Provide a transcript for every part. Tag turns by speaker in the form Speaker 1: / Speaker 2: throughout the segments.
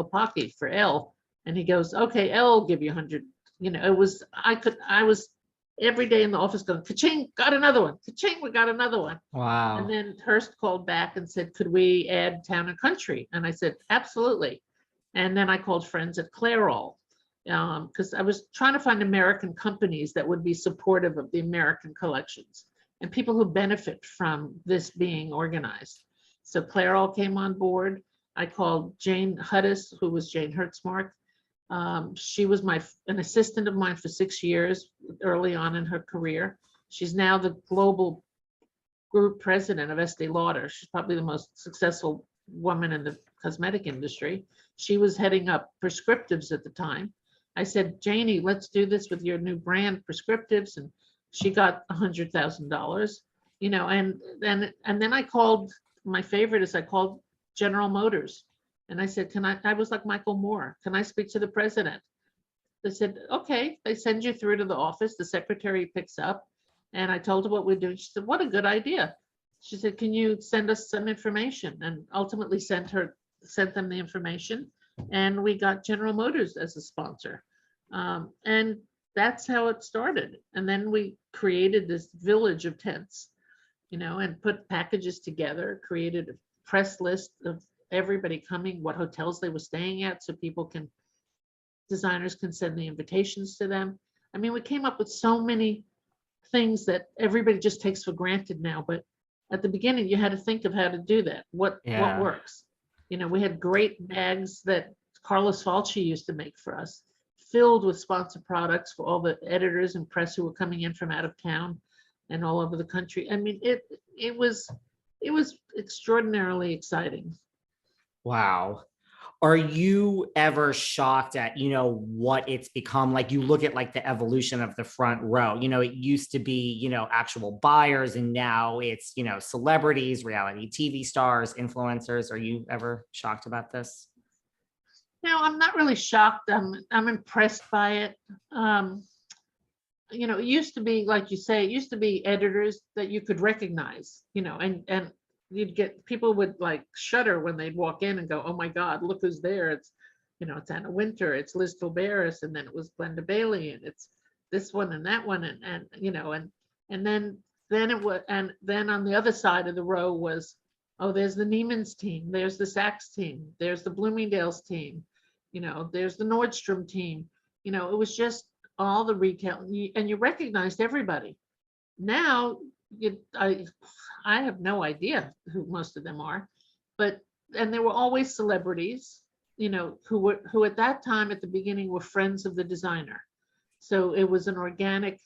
Speaker 1: Pocky for Elle. And he goes, okay, Elle will give you 100. It was, I was every day in the office going, ka-ching, got another one. Ka-ching, we got another one.
Speaker 2: Wow.
Speaker 1: And then Hearst called back and said, could we add Town and Country? And I said, absolutely. And then I called friends at Clairol, because I was trying to find American companies that would be supportive of the American collections and people who benefit from this being organized. So Clairol came on board. I called Jane Hudis, who was Jane Hertzmark. She was an assistant of mine for 6 years early on in her career. She's now the global group president of Estee Lauder. She's probably the most successful woman in the cosmetic industry. She was heading up Prescriptives at the time. I said, Janie, let's do this with your new brand, Prescriptives, and she got $100,000. And then I called, my favorite is I called General Motors, and I said, I was like Michael Moore, can I speak to the president? They said, okay. They send you through to the office. The secretary picks up, and I told her what we're doing. She said, what a good idea. She said, can you send us some information? And ultimately sent them the information, and we got General Motors as a sponsor. And that's how it started. And then we created this village of tents, and put packages together, created a press list of everybody coming, what hotels they were staying at, so designers can send the invitations to them. I mean, we came up with so many things that everybody just takes for granted now, but at the beginning you had to think of how to do that. What works? We had great bags that Carlos Falchi used to make for us, filled with sponsored products for all the editors and press who were coming in from out of town and all over the country. I mean, it was extraordinarily exciting.
Speaker 2: Wow. Are you ever shocked at, what it's become? Like, you look at like the evolution of the front row, it used to be, actual buyers, and now it's, celebrities, reality TV stars, influencers. Are you ever shocked about this?
Speaker 1: No, I'm not really shocked. I'm impressed by it. It used to be, like you say, it used to be editors that you could recognize, and you'd get, people would like shudder when they'd walk in and go, oh my God, look who's there. It's Anna Wintour, it's Liz Tilberis, and then it was Glenda Bailey, and it's this one and that one, and then it was, and then on the other side of the row was, oh, there's the Neiman's team, there's the Saks team, there's the Bloomingdale's team, there's the Nordstrom team. It was just all the retail, and you recognized everybody. Now, I have no idea who most of them are, and there were always celebrities, who at that time at the beginning were friends of the designer. So it was an organic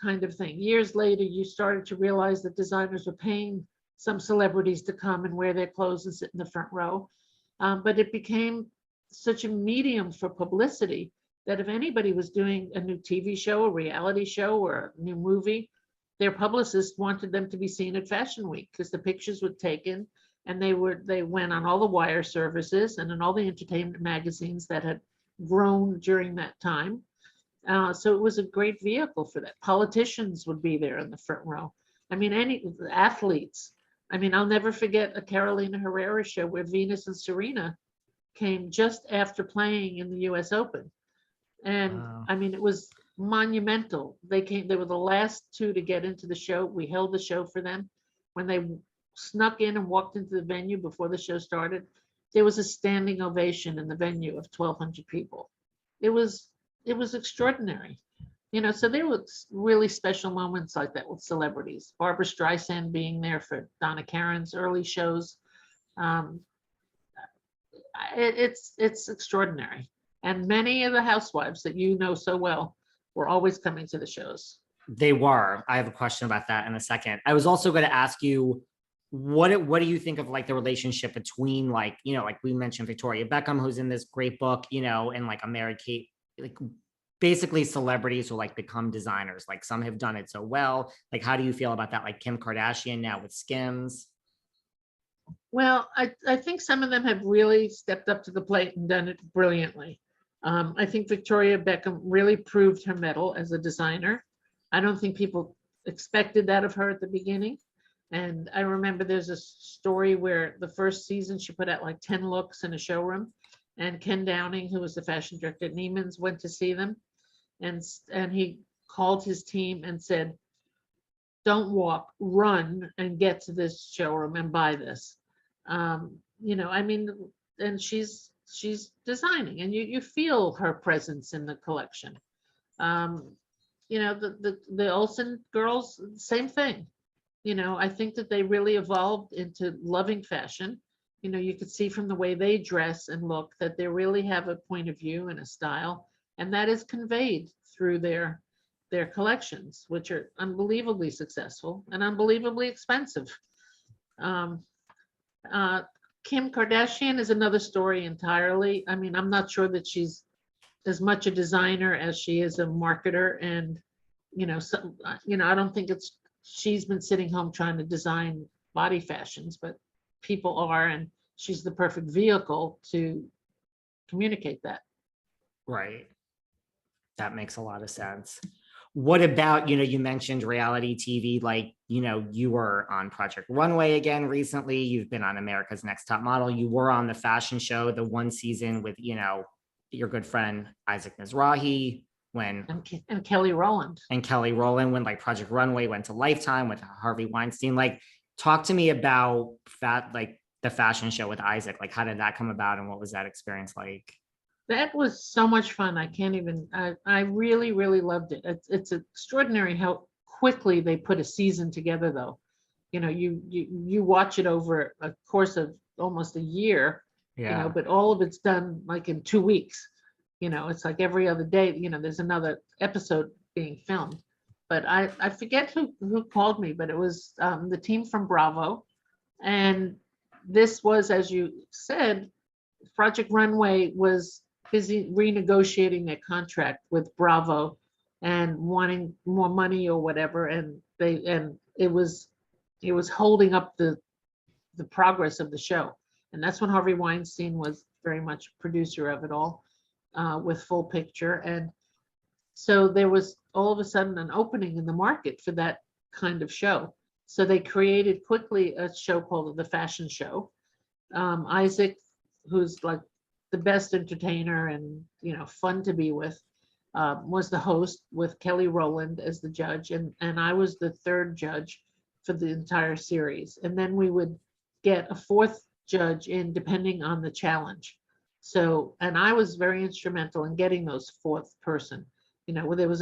Speaker 1: kind of thing. Years later, you started to realize that designers were paying some celebrities to come and wear their clothes and sit in the front row. But it became such a medium for publicity that if anybody was doing a new TV show, a reality show, or a new movie, their publicists wanted them to be seen at Fashion Week because the pictures were taken, and they went on all the wire services and in all the entertainment magazines that had grown during that time. So it was a great vehicle for that. Politicians would be there in the front row. I mean, any athletes. I mean, I'll never forget a Carolina Herrera show where Venus and Serena came just after playing in the US Open. And wow. I mean, it was monumental. They were the last two to get into the show. We held the show for them. When they snuck in and walked into the venue before the show started, there was a standing ovation in the venue of 1,200 people. It was extraordinary. So there were really special moments like that with celebrities. Barbara Streisand being there for Donna Karan's early shows. It's extraordinary. And many of the housewives that you know so well were always coming to the shows.
Speaker 2: They were. I have a question about that in a second. I was also going to ask you, what do you think of like the relationship between like we mentioned Victoria Beckham, who's in this great book, and like a Mary Kate, like basically celebrities who like become designers. Like some have done it so well. Like, how do you feel about that? Like Kim Kardashian now with Skims.
Speaker 1: Well, I think some of them have really stepped up to the plate and done it brilliantly. I think Victoria Beckham really proved her mettle as a designer. I don't think people expected that of her at the beginning. And I remember there's a story where the first season she put out like 10 looks in a showroom. and Ken Downing, who was the fashion director at Neiman's, went to see them, and he called his team and said, "Don't walk, run and get to this showroom and buy this." I mean, and she's designing, and you feel her presence in the collection. Um, the Olsen girls, same thing. I think that they really evolved into loving fashion. You could see from the way they dress and look that they really have a point of view and a style, and that is conveyed through their collections, which are unbelievably successful and unbelievably expensive. Um, Kim Kardashian is another story entirely. I mean, I'm not sure that she's as much a designer as she is a marketer, and I don't think she's been sitting home trying to design body fashions, but people are, and she's the perfect vehicle to communicate that.
Speaker 2: Right. That makes a lot of sense. What about, you mentioned reality TV, like, you were on Project Runway again recently. You've been on America's Next Top Model. You were on the fashion show, the one season with, your good friend Isaac Mizrahi,
Speaker 1: and Kelly Rowland.
Speaker 2: And Kelly Rowland, when like Project Runway went to Lifetime with Harvey Weinstein. Like, talk to me about the fashion show with Isaac. Like, how did that come about and what was that experience like?
Speaker 1: That was so much fun. I really, really loved it. It's extraordinary how quickly they put a season together, though. You watch it over a course of almost a year, but all of it's done like in 2 weeks. It's like every other day, there's another episode being filmed. But I forget who called me, but it was the team from Bravo. And this was, as you said, Project Runway was busy renegotiating their contract with Bravo and wanting more money or whatever. And it was holding up the progress of the show. And that's when Harvey Weinstein was very much producer of it all, with Full Picture. And so there was all of a sudden an opening in the market for that kind of show. So they created quickly a show called The Fashion Show. Isaac, who's like the best entertainer and fun to be with, was the host with Kelly Rowland as the judge, and I was the third judge for the entire series. And then we would get a fourth judge in depending on the challenge. So, and I was very instrumental in getting those fourth person. Where there was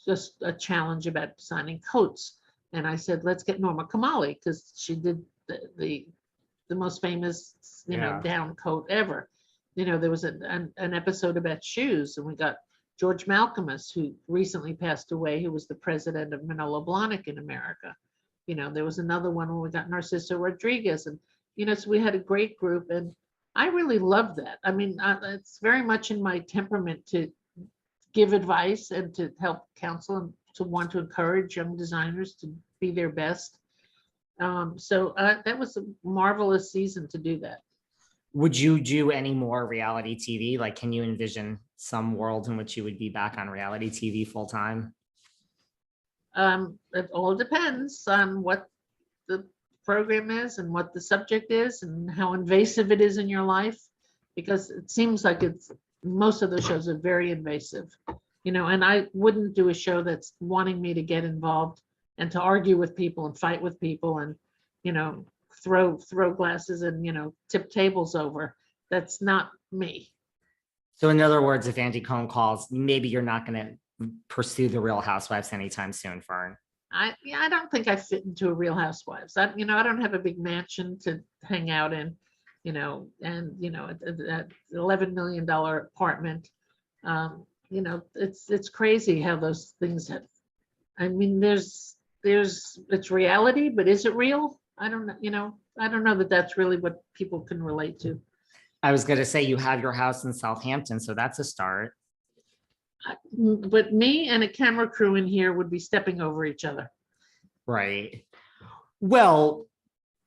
Speaker 1: just a challenge about designing coats, and I said, let's get Norma Kamali because she did the most famous down coat ever. There was an episode about shoes, and we got George Malcolmus, who recently passed away, who was the president of Manolo Blahnik in America. There was another one where we got Narciso Rodriguez, and so we had a great group, and I really loved that. I mean, it's very much in my temperament to give advice and to help counsel and to want to encourage young designers to be their best. So that was a marvelous season to do that.
Speaker 2: Would you do any more reality TV? Like, can you envision some world in which you would be back on reality TV full time?
Speaker 1: It all depends on what the program is and what the subject is and how invasive it is in your life, because it seems like most of the shows are very invasive, and I wouldn't do a show that's wanting me to get involved and to argue with people and fight with people and, throw glasses and, tip tables over. That's not me.
Speaker 2: So in other words, if Andy Cohen calls, maybe you're not going to pursue the Real Housewives anytime soon, Fern.
Speaker 1: I don't think I fit into a Real Housewives. I don't have a big mansion to hang out in, and that $11 million apartment. It's crazy how those things have. I mean, it's reality, but is it real? I don't know. I don't know that that's really what people can relate to.
Speaker 2: I was going to say you have your house in Southampton, so that's a start.
Speaker 1: But me and a camera crew in here would be stepping over each other.
Speaker 2: Right. Well,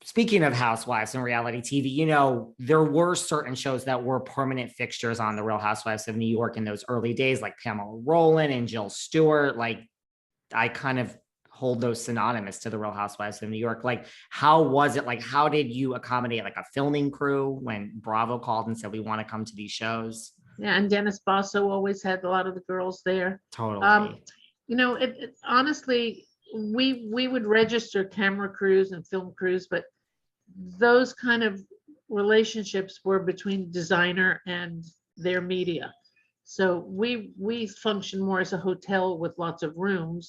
Speaker 2: speaking of Housewives and reality TV, there were certain shows that were permanent fixtures on the Real Housewives of New York in those early days, like Pamela Rowland and Jill Stewart. Like, I kind of hold those synonymous to the Real Housewives of New York. Like, how was it? Like, how did you accommodate like a filming crew when Bravo called and said, we want to come to these shows?
Speaker 1: Yeah, and Dennis Basso always had a lot of the girls there.
Speaker 2: Totally.
Speaker 1: You know, it honestly, we would register camera crews and film crews, but those kind of relationships were between designer and their media. So we function more as a hotel with lots of rooms